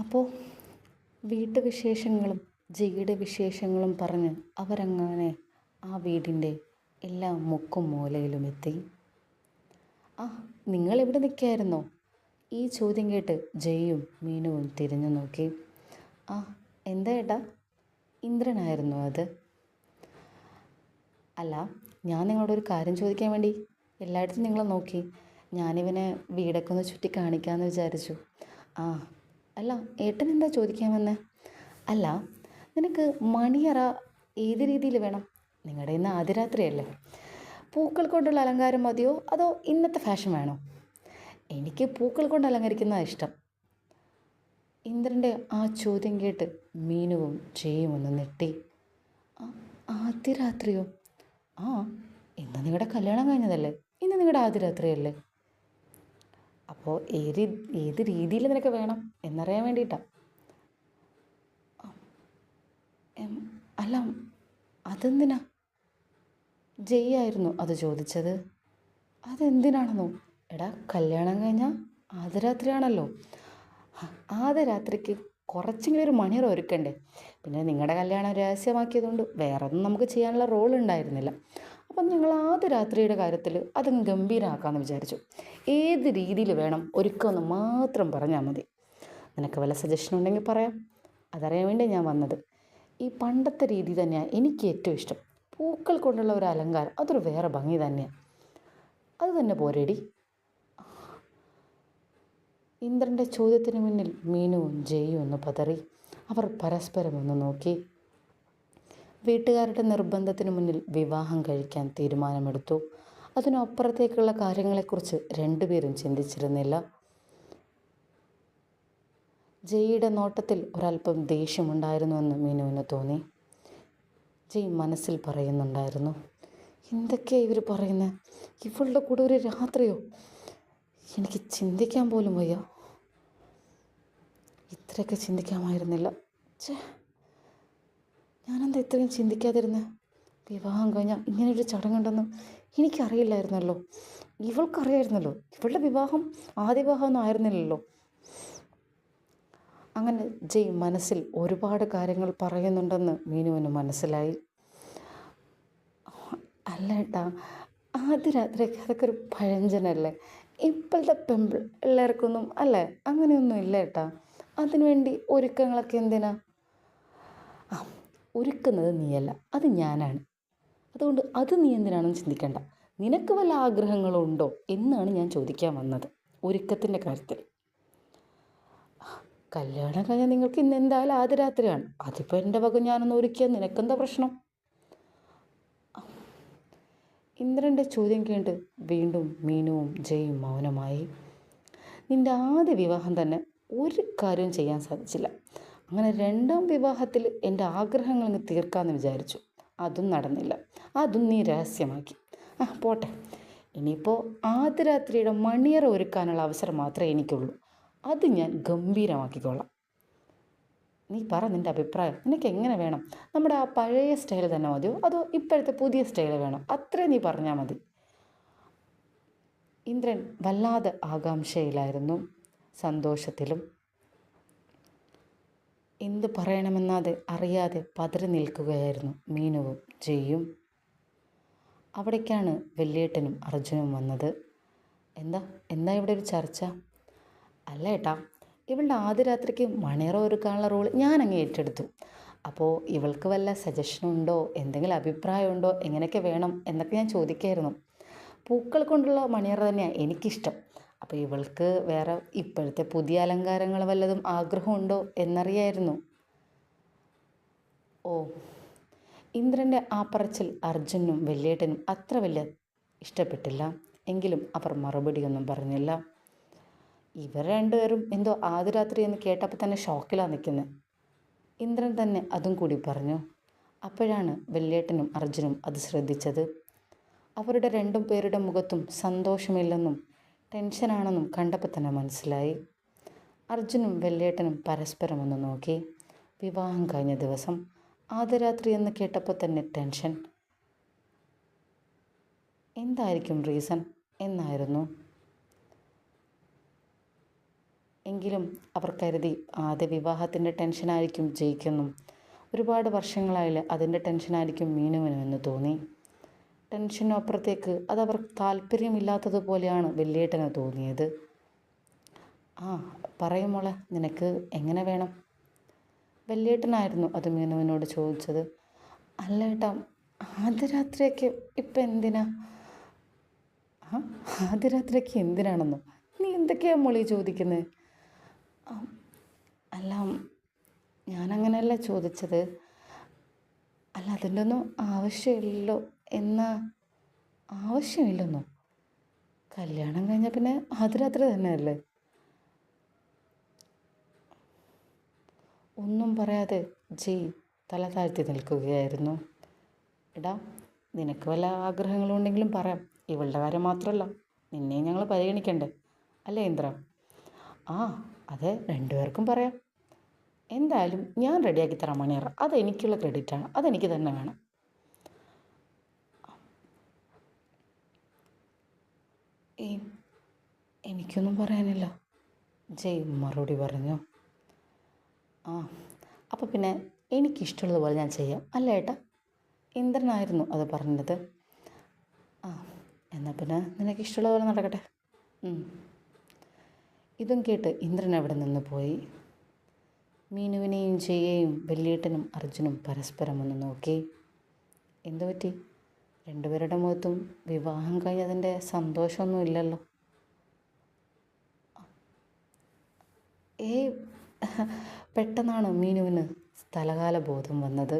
അപ്പോൾ വീട്ടുവിശേഷങ്ങളും ജയ്യുടെ വിശേഷങ്ങളും പറഞ്ഞ് അവരങ്ങനെ ആ വീടിൻ്റെ എല്ലാ മുക്കും മൂലയിലും എത്തി. ആ, നിങ്ങളിവിടെ നിൽക്കായിരുന്നോ? ഈ ചോദ്യം കേട്ട് ജയ്യും മീനുവും തിരിഞ്ഞു നോക്കി. ആ, എന്താ ഏട്ടാ? ഇന്ദ്രനായിരുന്നു അത്. അല്ല, ഞാൻ നിങ്ങളോടൊരു കാര്യം ചോദിക്കാൻ വേണ്ടി എല്ലായിടത്തും നിങ്ങൾ നോക്കി. ഞാനിവനെ വീടൊക്കെ ഒന്ന് ചുറ്റി കാണിക്കാമെന്ന് വിചാരിച്ചു. ആ, അല്ല, ഏട്ടൻ എന്താ ചോദിക്കാൻ വന്നേ? അല്ല, നിനക്ക് മണിയറ ഏത് രീതിയിൽ വേണം? നിങ്ങളുടെ ഇന്ന് ആദ്യ രാത്രിയല്ലേ. പൂക്കൾ കൊണ്ടുള്ള അലങ്കാരം മതിയോ അതോ ഇന്നത്തെ ഫാഷൻ വേണോ? എനിക്ക് പൂക്കൾ കൊണ്ട് അലങ്കരിക്കുന്നതാണ് ഇഷ്ടം. ഇന്ദ്രൻ്റെ ആ ചോദ്യം കേട്ട് മീനുവും ജയും ഒന്ന് നെട്ടി. ആദ്യ രാത്രിയോ? ആ, ഇന്ന് നിങ്ങളുടെ കല്യാണം കഴിഞ്ഞതല്ലേ, ഇന്ന് നിങ്ങളുടെ ആദ്യ രാത്രിയല്ലേ. അപ്പോൾ ഏത് രീതിയിൽ നിനക്ക് വേണം എന്നറിയാൻ വേണ്ടിയിട്ടാണ്. അല്ല, അതെന്തിനാ? ജയ്യായിരുന്നു അത് ചോദിച്ചത്. അതെന്തിനാണെന്നോ? എടാ, കല്യാണം കഴിഞ്ഞാൽ ആദ്യ രാത്രിയാണല്ലോ. ആദ്യ രാത്രിക്ക് കുറച്ചെങ്കിലും ഒരു മണിയറ ഒരുക്കണ്ടേ. പിന്നെ നിങ്ങളുടെ കല്യാണം രഹസ്യമാക്കിയതുകൊണ്ട് വേറെ ഒന്നും നമുക്ക് ചെയ്യാനുള്ള റോൾ ഉണ്ടായിരുന്നില്ല. അപ്പം ഞങ്ങൾ ആദ്യ രാത്രിയുടെ കാര്യത്തിൽ അതങ്ങ് ഗംഭീരമാക്കാമെന്ന് വിചാരിച്ചു. ഏത് രീതിയിൽ വേണം ഒരുക്കമെന്ന് മാത്രം പറഞ്ഞാൽ മതി. നിനക്ക് വല്ല സജഷൻ ഉണ്ടെങ്കിൽ പറയാം. അതറിയാൻ വേണ്ടി ഞാൻ വന്നത്. ഈ പണ്ടത്തെ രീതി തന്നെയാണ് എനിക്ക് ഏറ്റവും ഇഷ്ടം. പൂക്കൾ കൊണ്ടുള്ള ഒരു അലങ്കാരം, അതൊരു വേറെ ഭംഗി തന്നെയാണ്. അത് തന്നെ പോരേടി. ഇന്ദ്രൻ്റെ ചോദ്യത്തിന് മുന്നിൽ മീനുവും ജയ്യും ഒന്ന് പതറി. അവർ പരസ്പരം ഒന്ന് നോക്കി. വീട്ടുകാരുടെ നിർബന്ധത്തിന് മുന്നിൽ വിവാഹം കഴിക്കാൻ തീരുമാനമെടുത്തു. അതിനപ്പുറത്തേക്കുള്ള കാര്യങ്ങളെക്കുറിച്ച് രണ്ടുപേരും ചിന്തിച്ചിരുന്നില്ല. ജയ്യുടെ നോട്ടത്തിൽ ഒരല്പം ദേഷ്യമുണ്ടായിരുന്നുവെന്ന് മീനുവിന് തോന്നി. ജയ് മനസ്സിൽ പറയുന്നുണ്ടായിരുന്നു, എന്തൊക്കെയാണ് ഇവർ പറയുന്നത്? ഇവളുടെ കൂടെ ഒരു രാത്രിയോ? എനിക്ക് ചിന്തിക്കാൻ പോലും വയ്യ. ഇത്രയൊക്കെ ചിന്തിക്കാമായിരുന്നില്ല. ഞാനെന്താ ഇത്രയും ചിന്തിക്കാതിരുന്നത്? വിവാഹം കഴിഞ്ഞാൽ ഇങ്ങനെയൊരു ചടങ്ങുണ്ടെന്ന് എനിക്കറിയില്ലായിരുന്നല്ലോ. ഇവൾക്കറിയായിരുന്നല്ലോ. ഇവളുടെ വിവാഹം ആദ്യ വിവാഹമൊന്നും ആയിരുന്നില്ലല്ലോ. അങ്ങനെ ജയ് മനസ്സിൽ ഒരുപാട് കാര്യങ്ങൾ പറയുന്നുണ്ടെന്ന് മീനുവിന് മനസ്സിലായി. അല്ല ഏട്ടാ, ആദ്യ രാത്രിയൊക്കെ അതൊക്കെ ഒരു പഴഞ്ചനല്ലേ. ഇപ്പോഴത്തെ പിള്ളേർക്കൊന്നും അല്ലേ അങ്ങനെയൊന്നും ഇല്ല ഏട്ടാ. അതിനുവേണ്ടി ഒരുക്കങ്ങളൊക്കെ എന്തിനാ? ആ, ഒരുക്കുന്നത് നീയല്ല, അത് ഞാനാണ്. അതുകൊണ്ട് അത് നീ എന്തിനാണെന്ന് ചിന്തിക്കേണ്ട. നിനക്ക് വല്ല ആഗ്രഹങ്ങളുണ്ടോ എന്നാണ് ഞാൻ ചോദിക്കാൻ വന്നത് ഒരുക്കത്തിൻ്റെ കാര്യത്തിൽ. കല്യാണം കഴിഞ്ഞാൽ നിങ്ങൾക്ക് ഇന്ന് എന്തായാലും ആദ്യ രാത്രിയാണ്. അതിപ്പോൾ എൻ്റെ വക ഞാനൊന്ന് ഒരുക്കിയാൽ നിനക്കെന്താ പ്രശ്നം? ഇന്ദ്രൻ്റെ ചോദ്യം കേട്ട് വീണ്ടും മീനുവും ജയും മൗനമായി. നിൻ്റെ ആദ്യ വിവാഹം തന്നെ ഒരു കാര്യവും ചെയ്യാൻ സാധിച്ചില്ല. അങ്ങനെ രണ്ടാം വിവാഹത്തിൽ എൻ്റെ ആഗ്രഹങ്ങൾ അങ്ങ് തീർക്കാമെന്ന് വിചാരിച്ചു. അതും നടന്നില്ല. അതും നീ രഹസ്യമാക്കി. പോട്ടെ. ഇനിയിപ്പോൾ ആദ്യ രാത്രിയുടെ മണിയറ ഒരുക്കാനുള്ള അവസരം മാത്രമേ എനിക്കുള്ളൂ. അത് ഞാൻ ഗംഭീരമാക്കിക്കോളാം. നീ പറ നിൻ്റെ അഭിപ്രായം. നിനക്ക് എങ്ങനെ വേണം? നമ്മുടെ ആ പഴയ സ്റ്റൈൽ തന്നെ മതിയോ അതോ ഇപ്പോഴത്തെ പുതിയ സ്റ്റൈൽ വേണം? അത്രയും നീ പറഞ്ഞാൽ മതി. ഇന്ദ്രൻ വല്ലാതെ ആകാംക്ഷയിലായിരുന്നു, സന്തോഷത്തിലും. എന്ത് പറയണമെന്നാതെ അറിയാതെ പതറി നിൽക്കുകയായിരുന്നു മീനുവും ജയ്യും. അവിടേക്കാണ് വല്യേട്ടനും അർജുനും വന്നത്. എന്താ എന്താ ഇവിടെ ഒരു ചർച്ച? അല്ല ഏട്ടാ, ഇവളുടെ ആദ്യ രാത്രിക്ക് മണിയറ ഒരുക്കാനുള്ള റോൾ ഞാൻ അങ്ങ് ഏറ്റെടുത്തു. അപ്പോൾ ഇവൾക്ക് വല്ല സജഷനുണ്ടോ, എന്തെങ്കിലും അഭിപ്രായമുണ്ടോ, എങ്ങനെയൊക്കെ വേണം എന്നൊക്കെ ഞാൻ ചോദിക്കായിരുന്നു. പൂക്കൾ കൊണ്ടുള്ള മണിയറ തന്നെയാണ് എനിക്കിഷ്ടം. അപ്പോൾ ഇവൾക്ക് വേറെ ഇപ്പോഴത്തെ പുതിയ അലങ്കാരങ്ങൾ വല്ലതും ആഗ്രഹമുണ്ടോ എന്നറിയായിരുന്നു. ഓ, ഇന്ദ്രൻ്റെ ആ പറച്ചിൽ അർജുനും വല്യേട്ടനും അത്ര വലിയ ഇഷ്ടപ്പെട്ടില്ല. എങ്കിലും അവർ മറുപടിയൊന്നും പറഞ്ഞില്ല. ഇവർ രണ്ടുപേരും എന്തോ ആദ്യ രാത്രി എന്ന് കേട്ടപ്പോൾ തന്നെ ഷോക്കിലാണ് നിൽക്കുന്നത്. ഇന്ദ്രൻ തന്നെ അതും കൂടി പറഞ്ഞു. അപ്പോഴാണ് വല്യേട്ടനും അർജുനും അത് ശ്രദ്ധിച്ചത്. അവരുടെ രണ്ടും പേരുടെ മുഖത്തും സന്തോഷമില്ലെന്നും ടെൻഷനാണെന്നും കണ്ടപ്പോൾ തന്നെ മനസ്സിലായി. അർജുനും വല്യേട്ടനും പരസ്പരം ഒന്ന് നോക്കി. വിവാഹം കഴിഞ്ഞ ദിവസം ആദ്യ രാത്രി എന്ന് കേട്ടപ്പോൾ തന്നെ ടെൻഷൻ. എന്തായിരിക്കും റീസൺ എന്നായിരുന്നു. എങ്കിലും അവർ കരുതി ആദ്യ വിവാഹത്തിൻ്റെ ടെൻഷനായിരിക്കും ജയിക്കെന്നും ഒരുപാട് വർഷങ്ങളായില്ല അതിൻ്റെ ടെൻഷനായിരിക്കും മീനുവിനുമെന്ന് തോന്നി. ടെൻഷനപ്പുറത്തേക്ക് അതവർ താല്പര്യമില്ലാത്തതുപോലെയാണ് വല്യേട്ടന് തോന്നിയത്. ആ പറയും മോളെ, നിനക്ക് എങ്ങനെ വേണം? വല്യേട്ടനായിരുന്നു അത് മീനുവിനോട് ചോദിച്ചത്. അല്ല ഏട്ടാ, ആദ്യ രാത്രിയൊക്കെ ഇപ്പം എന്തിനാ? ആ ആദ്യ രാത്രിയൊക്കെ എന്തിനാണെന്നോ? നീ എന്തൊക്കെയാ മോളി ചോദിക്കുന്നത്? അല്ല, ഞാനങ്ങനെയല്ല ചോദിച്ചത്. അല്ല, അതിൻ്റെ ഒന്നും ആവശ്യമില്ലല്ലോ. എന്നാ ആവശ്യമില്ലെന്നോ? കല്യാണം കഴിഞ്ഞാൽ പിന്നെ ആദ്യ രാത്രി തന്നെയല്ലേ? ഒന്നും പറയാതെ ജയ് തല താഴ്ത്തി നിൽക്കുകയായിരുന്നു. എടാ, നിനക്ക് വല്ല ആഗ്രഹങ്ങളുണ്ടെങ്കിലും പറയാം. ഇവളുടെ കാര്യം മാത്രമല്ല, നിന്നെയും ഞങ്ങൾ പരിഗണിക്കണ്ടേ അല്ലേ ഇന്ദ്ര? ആ അതെ, രണ്ടുപേർക്കും പറയാം. എന്തായാലും ഞാൻ റെഡിയാക്കി തരാം മണിയറ. അതെനിക്കുള്ള ക്രെഡിറ്റാണ്, അതെനിക്ക് തന്നെ വേണം. എനിക്കൊന്നും പറയാനില്ല, ജയ് മറുപടി പറഞ്ഞു. ആ അപ്പോൾ പിന്നെ എനിക്കിഷ്ടമുള്ളതുപോലെ ഞാൻ ചെയ്യാം അല്ല ഏട്ടാ? ഇന്ദ്രനായിരുന്നു അത് പറഞ്ഞത്. ആ എന്നാൽ പിന്നെ നിനക്കിഷ്ടമുള്ള പോലെ നടക്കട്ടെ. ഇതും കേട്ട് ഇന്ദ്രൻ അവിടെ നിന്ന് പോയി. മീനുവിനെയും ജയയെയും വല്യേട്ടനും അർജുനും പരസ്പരം ഒന്ന് നോക്കി. എന്തു പറ്റി? രണ്ടുപേരുടെ മുഖത്തും വിവാഹം കഴിഞ്ഞതിൻ്റെ സന്തോഷമൊന്നും ഇല്ലല്ലോ. പെട്ടെന്നാണ് മീനുവിന് സ്ഥലകാല ബോധം വന്നത്.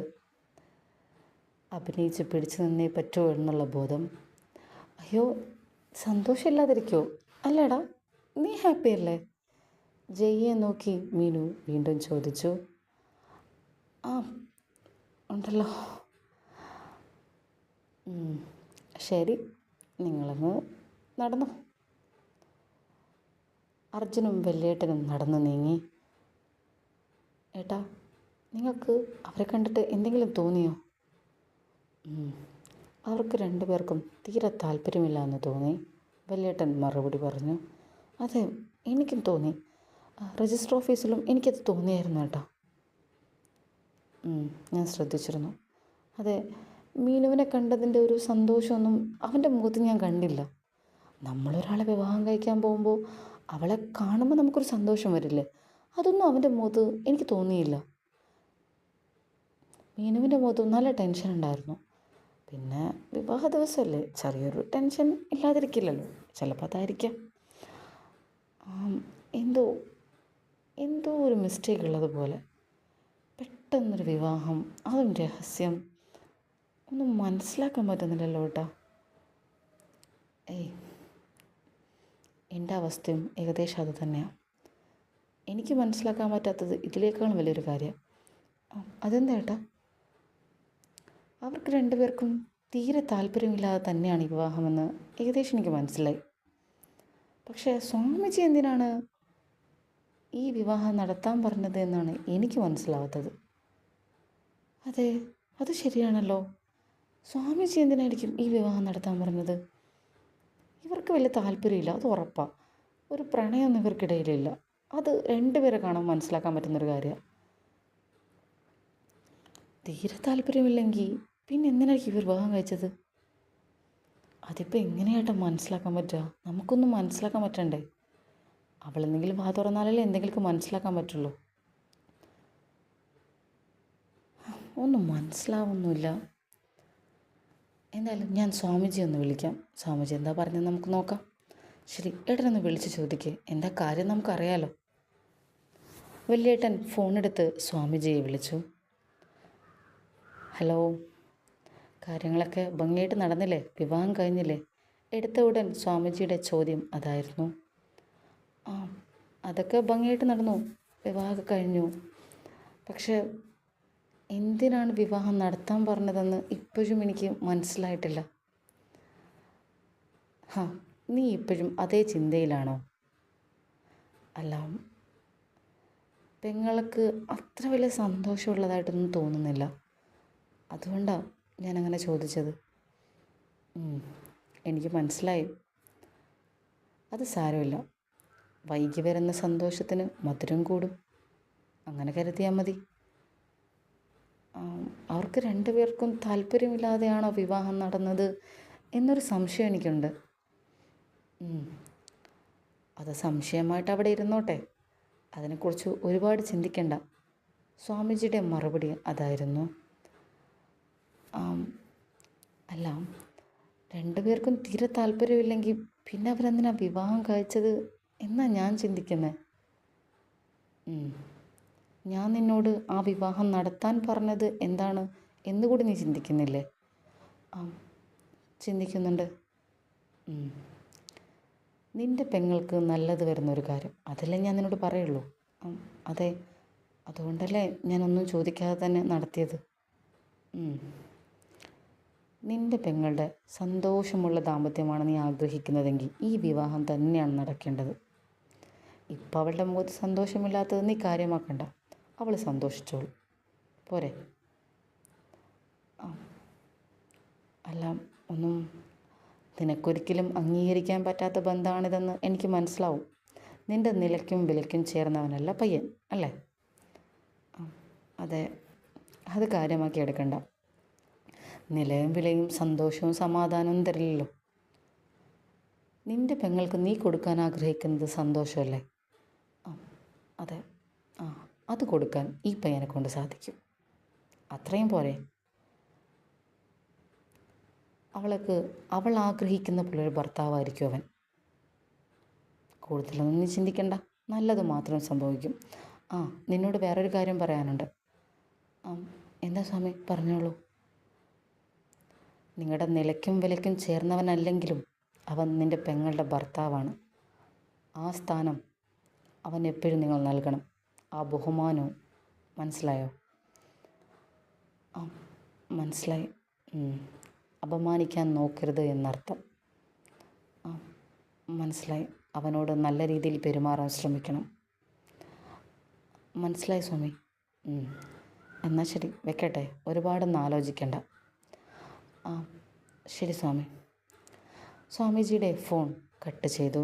അഭിനയിച്ച് പിടിച്ചു നിന്നേ പറ്റുമോ എന്നുള്ള ബോധം. അയ്യോ, സന്തോഷമില്ലാതിരിക്കുമോ? അല്ലേടാ, നീ ഹാപ്പി അല്ലേ? ജയ്യെ നോക്കി മീനു വീണ്ടും ചോദിച്ചു. ആ ഉണ്ടല്ലോ. ശരി, നിങ്ങളങ്ങ് നടന്നു. അർജുനും വല്യേട്ടനും നടന്നു നീങ്ങി. ഏട്ടാ, നിങ്ങൾക്ക് അവരെ കണ്ടിട്ട് എന്തെങ്കിലും തോന്നിയോ? അവർക്ക് രണ്ടുപേർക്കും തീരെ താല്പര്യമില്ല എന്ന് തോന്നി, വല്യേട്ടൻ മറുപടി പറഞ്ഞു. അതെ, എനിക്കും തോന്നി. രജിസ്റ്റർ ഓഫീസിലും എനിക്കത് തോന്നിയായിരുന്നു ഏട്ടാ. ഞാൻ ശ്രദ്ധിച്ചിരുന്നു. അതെ, മീനുവിനെ കണ്ടതിൻ്റെ ഒരു സന്തോഷമൊന്നും അവൻ്റെ മുഖത്ത് ഞാൻ കണ്ടില്ല. നമ്മളൊരാളെ വിവാഹം കഴിക്കാൻ പോകുമ്പോൾ അവളെ കാണുമ്പോൾ നമുക്കൊരു സന്തോഷം വരില്ലേ? അതൊന്നും അവൻ്റെ മുഖത്ത് എനിക്ക് തോന്നിയില്ല. മീനുവിൻ്റെ മുഖത്ത് നല്ല ടെൻഷൻ ഉണ്ടായിരുന്നു. പിന്നെ വിവാഹ ദിവസമല്ലേ, ചെറിയൊരു ടെൻഷൻ ഇല്ലാതിരിക്കില്ലല്ലോ. ചിലപ്പോൾ അതായിരിക്കാം. എന്തോ ഒരു മിസ്റ്റേക്ക് ഉള്ളതുപോലെ. പെട്ടെന്നൊരു വിവാഹം, അതും രഹസ്യം. ഒന്നും മനസ്സിലാക്കാൻ പറ്റുന്നില്ലല്ലോ ഏട്ടാ. എൻ്റെ അവസ്ഥയും ഏകദേശം അത് തന്നെയാണ്. എനിക്ക് മനസ്സിലാക്കാൻ പറ്റാത്തത് ഇതിനേക്കാളും വലിയൊരു കാര്യം. അതെന്താ ഏട്ടാ? അവർക്ക് രണ്ടുപേർക്കും തീരെ താല്പര്യമില്ലാതെ തന്നെയാണ് ഈ വിവാഹമെന്ന് ഏകദേശം എനിക്ക് മനസ്സിലായി. പക്ഷേ സ്വാമിജി എന്തിനാണ് ഈ വിവാഹം നടത്താൻ പറഞ്ഞത് എന്നാണ് എനിക്ക് മനസ്സിലാവാത്തത്. അതെ, അത് ശരിയാണല്ലോ. സ്വാമിജി എന്തിനായിരിക്കും ഈ വിവാഹം നടത്താൻ പറഞ്ഞത്? ഇവർക്ക് വലിയ താല്പര്യമില്ല, അത് ഉറപ്പാണ്. ഒരു പ്രണയമൊന്നും ഇവർക്കിടയിലില്ല. അത് രണ്ടുപേരെ കാണാൻ മനസ്സിലാക്കാൻ പറ്റുന്നൊരു കാര്യമാണ്. തീരെ താല്പര്യമില്ലെങ്കിൽ പിന്നെ എന്തിനായിരിക്കും ഇവർ വിവാഹം കഴിച്ചത്? അതിപ്പോൾ എങ്ങനെയായിട്ട് മനസ്സിലാക്കാൻ പറ്റുക? നമുക്കൊന്നും മനസ്സിലാക്കാൻ പറ്റണ്ടേ? അവളെന്തെങ്കിലും വാ തുറന്നാലല്ലേ എന്തെങ്കിലും മനസ്സിലാക്കാൻ പറ്റുള്ളൂ. ഒന്നും മനസ്സിലാവുന്നില്ല. എന്തായാലും ഞാൻ സ്വാമിജി ഒന്ന് വിളിക്കാം. സ്വാമിജി എന്താ പറഞ്ഞത് നമുക്ക് നോക്കാം. ശരി, ഏട്ടനൊന്ന് വിളിച്ച് ചോദിക്കേ, എന്താ കാര്യം നമുക്കറിയാലോ. വല്യേട്ടൻ ഫോണെടുത്ത് സ്വാമിജിയെ വിളിച്ചു. ഹലോ, കാര്യങ്ങളൊക്കെ ഭംഗിയായിട്ട് നടന്നില്ലേ? വിവാഹം കഴിഞ്ഞില്ലേ? എടുത്ത ഉടൻ സ്വാമിജിയുടെ ചോദ്യം അതായിരുന്നു. ആ അതൊക്കെ ഭംഗിയായിട്ട് നടന്നു, വിവാഹമൊക്കെ കഴിഞ്ഞു. പക്ഷേ എന്തിനാണ് വിവാഹം നടത്താൻ പറഞ്ഞതെന്ന് ഇപ്പോഴും എനിക്ക് മനസ്സിലായിട്ടില്ല. നീ ഇപ്പോഴും അതേ ചിന്തയിലാണോ? അല്ല, പെങ്ങൾക്ക് അത്ര വലിയ സന്തോഷമുള്ളതായിട്ടൊന്നും തോന്നുന്നില്ല. അതുകൊണ്ടാണ് ഞാനങ്ങനെ ചോദിച്ചത്. എനിക്ക് മനസ്സിലായി. അത് സാരമില്ല. വൈകി വരുന്ന സന്തോഷത്തിന് മധുരം കൂടും. അങ്ങനെ കരുതിയാൽ മതി. അവർക്ക് രണ്ടുപേർക്കും താല്പര്യമില്ലാതെയാണോ വിവാഹം നടന്നത് എന്നൊരു സംശയം എനിക്കുണ്ട്. അത് സംശയമായിട്ട് അവിടെ ഇരുന്നോട്ടെ, അതിനെക്കുറിച്ച് ഒരുപാട് ചിന്തിക്കണ്ട. സ്വാമിജിയുടെ മറുപടി അതായിരുന്നു. അല്ല, രണ്ടുപേർക്കും തീരെ താല്പര്യമില്ലെങ്കിൽ പിന്നെ അവരെന്തിനാ വിവാഹം കഴിച്ചത് എന്നാ ഞാൻ ചിന്തിക്കുന്നത്. ഞാൻ നിന്നോട് ആ വിവാഹം നടത്താൻ പറഞ്ഞത് എന്താണ് എന്നുകൂടി നീ ചിന്തിക്കുന്നില്ലേ? ചിന്തിക്കുന്നുണ്ട്. നിൻ്റെ പെങ്ങൾക്ക് നല്ലത് വരുന്നൊരു കാര്യം, അതല്ലേ ഞാൻ നിന്നോട് പറയുള്ളൂ. അതെ, അതുകൊണ്ടല്ലേ ഞാനൊന്നും ചോദിക്കാതെ തന്നെ നടത്തിയത്. നിൻ്റെ പെങ്ങളുടെ സന്തോഷമുള്ള ദാമ്പത്യമാണ് നീ ആഗ്രഹിക്കുന്നതെങ്കിൽ ഈ വിവാഹം തന്നെയാണ് നടക്കേണ്ടത്. ഇപ്പം അവളുടെ മുഖത്ത് സന്തോഷമില്ലാത്തത് നീ കാര്യമാക്കണ്ട, അവൾ സന്തോഷിച്ചോളൂ, പോരെ? അല്ല, ഒന്നും നിനക്കൊരിക്കലും അംഗീകരിക്കാൻ പറ്റാത്ത ബന്ധമാണിതെന്ന് എനിക്ക് മനസ്സിലാവും. നിൻ്റെ നിലയ്ക്കും വിലയ്ക്കും ചേർന്നവനല്ല പയ്യൻ, അല്ലേ? അതെ, അത് കാര്യമാക്കി എടുക്കണ്ട. നിലയും വിലയും സന്തോഷവും സമാധാനവും തരില്ലല്ലോ. നിൻ്റെ പെങ്ങൾക്ക് നീ കൊടുക്കാൻ ആഗ്രഹിക്കുന്നത് സന്തോഷമല്ലേ? അതെ, അത് കൊടുക്കാൻ ഈ പയ്യനെ കൊണ്ട് സാധിക്കും. അത്രയും പോരെ? അവൾ ആഗ്രഹിക്കുന്ന പോലൊരു ഭർത്താവായിരിക്കും അവൻ. കൂടുതലൊന്നും നീ ചിന്തിക്കണ്ട, നല്ലത് മാത്രം സംഭവിക്കും. നിന്നോട് വേറൊരു കാര്യം പറയാനുണ്ട്. എന്താ സ്വാമി, പറഞ്ഞോളൂ. നിങ്ങളുടെ നിലയ്ക്കും വിലയ്ക്കും ചേർന്നവനല്ലെങ്കിലും അവൻ നിൻ്റെ പെങ്ങളുടെ ഭർത്താവാണ്. ആ സ്ഥാനം അവൻ എപ്പോഴും നിങ്ങൾ നൽകണം, ആ ബഹുമാനവും. മനസ്സിലായോ? മനസ്സിലായി. അപമാനിക്കാൻ നോക്കരുത് എന്നർത്ഥം. മനസ്സിലായി. അവനോട് നല്ല രീതിയിൽ പെരുമാറാൻ ശ്രമിക്കണം. മനസ്സിലായി സ്വാമി. എന്നാൽ ശരി, വെക്കട്ടെ, ഒരുപാടൊന്നും ആലോചിക്കണ്ട. ശരി സ്വാമി. സ്വാമിജിയുടെ ഫോൺ കട്ട് ചെയ്തു.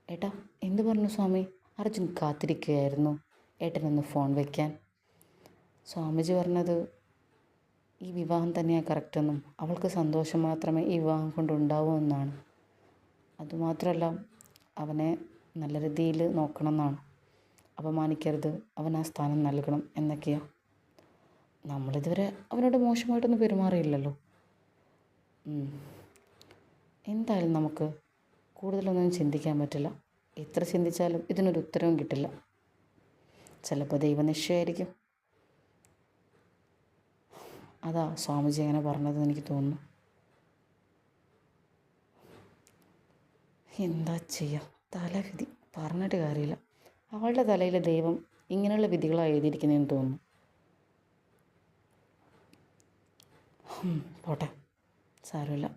ഏട്ടാ, എന്തു പറഞ്ഞു സ്വാമി? അർജുൻ കാത്തിരിക്കുകയായിരുന്നു ഏട്ടനൊന്ന് ഫോൺ വയ്ക്കാൻ. സ്വാമിജി പറഞ്ഞത് ഈ വിവാഹം തന്നെയാണ് കറക്റ്റെന്നും അവൾക്ക് സന്തോഷം മാത്രമേ ഈ വിവാഹം കൊണ്ടുണ്ടാവൂ എന്നാണ്. അതുമാത്രമല്ല, അവനെ നല്ല രീതിയിൽ നോക്കണം എന്നാണ്. അപമാനിക്കരുത്, അവൻ ആ സ്ഥാനം നൽകണം എന്നൊക്കെയാണ്. നമ്മളിതുവരെ അവനോട് മോശമായിട്ടൊന്നും പെരുമാറിയില്ലല്ലോ. എന്തായാലും നമുക്ക് കൂടുതലൊന്നും ചിന്തിക്കാൻ പറ്റില്ല. എത്ര ചിന്തിച്ചാലും ഇതിനൊരു ഉത്തരവും കിട്ടില്ല. ചിലപ്പോൾ ദൈവനിശ്ചയമായിരിക്കും. അതാ സ്വാമിജി അങ്ങനെ പറഞ്ഞതെന്ന് എനിക്ക് തോന്നുന്നു. എന്താ ചെയ്യുക, തലവിധി, പറഞ്ഞിട്ട് കാര്യമില്ല. അവളുടെ തലയിൽ ദൈവം ഇങ്ങനെയുള്ള വിധികളാണ് എഴുതിയിരിക്കുന്നതെന്ന് തോന്നുന്നു. പോട്ടെ, സാരമില്ല.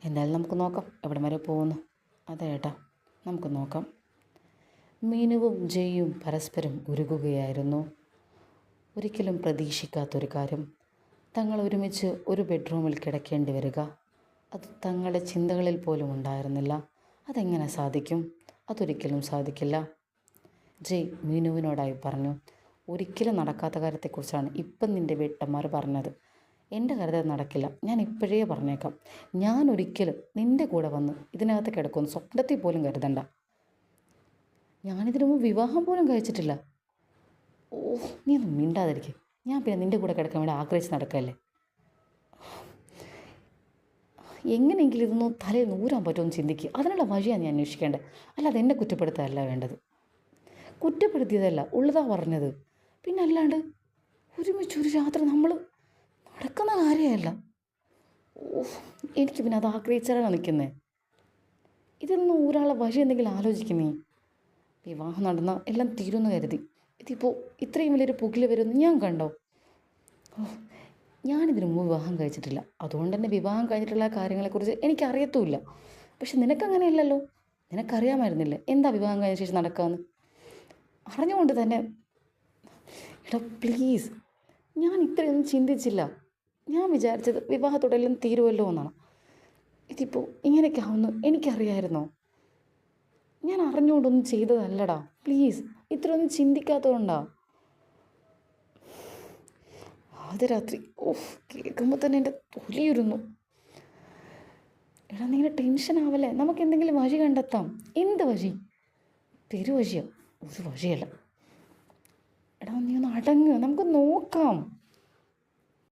എന്തായാലും നമുക്ക് നോക്കാം എവിടം വരെ പോകുന്നു. അതെ ഏട്ടാ, നമുക്ക് നോക്കാം. മീനുവും ജയ്യും പരസ്പരം ഉരുകുകയായിരുന്നു. ഒരിക്കലും പ്രതീക്ഷിക്കാത്തൊരു കാര്യം, തങ്ങൾ ഒരുമിച്ച് ഒരു ബെഡ്റൂമിൽ കിടക്കേണ്ടി വരിക. അത് തങ്ങളുടെ ചിന്തകളിൽ പോലും ഉണ്ടായിരുന്നില്ല. അതെങ്ങനെ സാധിക്കും? അതൊരിക്കലും സാധിക്കില്ല. ജയ് മീനുവിനോടായി പറഞ്ഞു. ഒരിക്കലും നടക്കാത്ത കാര്യത്തെക്കുറിച്ചാണ് ഇപ്പം നിൻ്റെ വീട്ടമ്മമാർ പറഞ്ഞത്. എൻ്റെ കാര്യത്തിൽ നടക്കില്ല, ഞാൻ ഇപ്പോഴേ പറഞ്ഞേക്കാം. ഞാൻ ഒരിക്കലും നിൻ്റെ കൂടെ വന്ന് ഇതിനകത്ത് കിടക്കുമെന്ന് സ്വപ്നത്തിൽ പോലും കരുതണ്ട. ഞാനിതിനു മുമ്പ് വിവാഹം പോലും കഴിച്ചിട്ടില്ല. നീ ഒന്നും മിണ്ടാതിരിക്കും. ഞാൻ പിന്നെ നിൻ്റെ കൂടെ കിടക്കാൻ വേണ്ടി ആഗ്രഹിച്ച് നടക്കല്ലേ. എങ്ങനെയെങ്കിലും ഇതൊന്നും തലയിൽ നൂരാൻ പറ്റുമെന്ന് ചിന്തിക്കുക. അതിനുള്ള വഴിയാണ് ഞാൻ അന്വേഷിക്കേണ്ടത്, അല്ലാതെ എന്നെ കുറ്റപ്പെടുത്തുകയല്ല വേണ്ടത്. കുറ്റപ്പെടുത്തിയതല്ല, ഉള്ളതാ പറഞ്ഞത്. പിന്നെ അല്ലാണ്ട് ഒരുമിച്ചൊരു രാത്രി നമ്മൾ നടക്കുന്ന കാര്യമല്ല. എനിക്ക് പിന്നെ അത് ആഗ്രഹിച്ചാലാണ് നിൽക്കുന്നത്. ഇതൊന്നും ഒരാളെ വഴി എന്തെങ്കിലും ആലോചിക്കുന്നേ. വിവാഹം നടന്നാൽ എല്ലാം തീരുമെന്ന് കരുതി. ഇതിപ്പോൾ ഇത്രയും വലിയൊരു പുകിൽ വരുമെന്ന് ഞാൻ കണ്ടോ? ഞാനിതിനു മുമ്പ് വിവാഹം കഴിച്ചിട്ടില്ല. അതുകൊണ്ട് തന്നെ വിവാഹം കഴിഞ്ഞിട്ടുള്ള കാര്യങ്ങളെക്കുറിച്ച് എനിക്കറിയത്തുമില്ല. പക്ഷെ നിനക്കങ്ങനെയല്ലല്ലോ, നിനക്കറിയാമായിരുന്നില്ലേ എന്താ വിവാഹം കഴിഞ്ഞ ശേഷം നടക്കാമെന്ന്. അറിഞ്ഞുകൊണ്ട് തന്നെ എടാ പ്ലീസ്, ഞാൻ ഇത്രയൊന്നും ചിന്തിച്ചില്ല. ഞാൻ വിചാരിച്ചത് വിവാഹത്തോടെല്ലാം തീരുമല്ലോ എന്നാണ്. ഇതിപ്പോൾ ഇങ്ങനെയൊക്കെ ആവുമെന്ന് എനിക്കറിയാമായിരുന്നോ? ഞാൻ അറിഞ്ഞുകൊണ്ടൊന്നും ചെയ്തതല്ലടാ, പ്ലീസ്. ഇത്രയൊന്നും ചിന്തിക്കാത്തതുകൊണ്ടാ. ആദ്യ രാത്രി ഓഫ്, കേൾക്കുമ്പോൾ തന്നെ എൻ്റെ തൊലിയുരുന്നു. എടാ നീ ഇങ്ങനെ ടെൻഷൻ ആവല്ലേ, നമുക്ക് എന്തെങ്കിലും വഴി കണ്ടെത്താം. എന്ത് വഴി? പെരുവഴിയോ? ഒരു വഴിയല്ല. എടാ നീ ഒന്ന് അടങ്ങ്, നമുക്ക് നോക്കാം.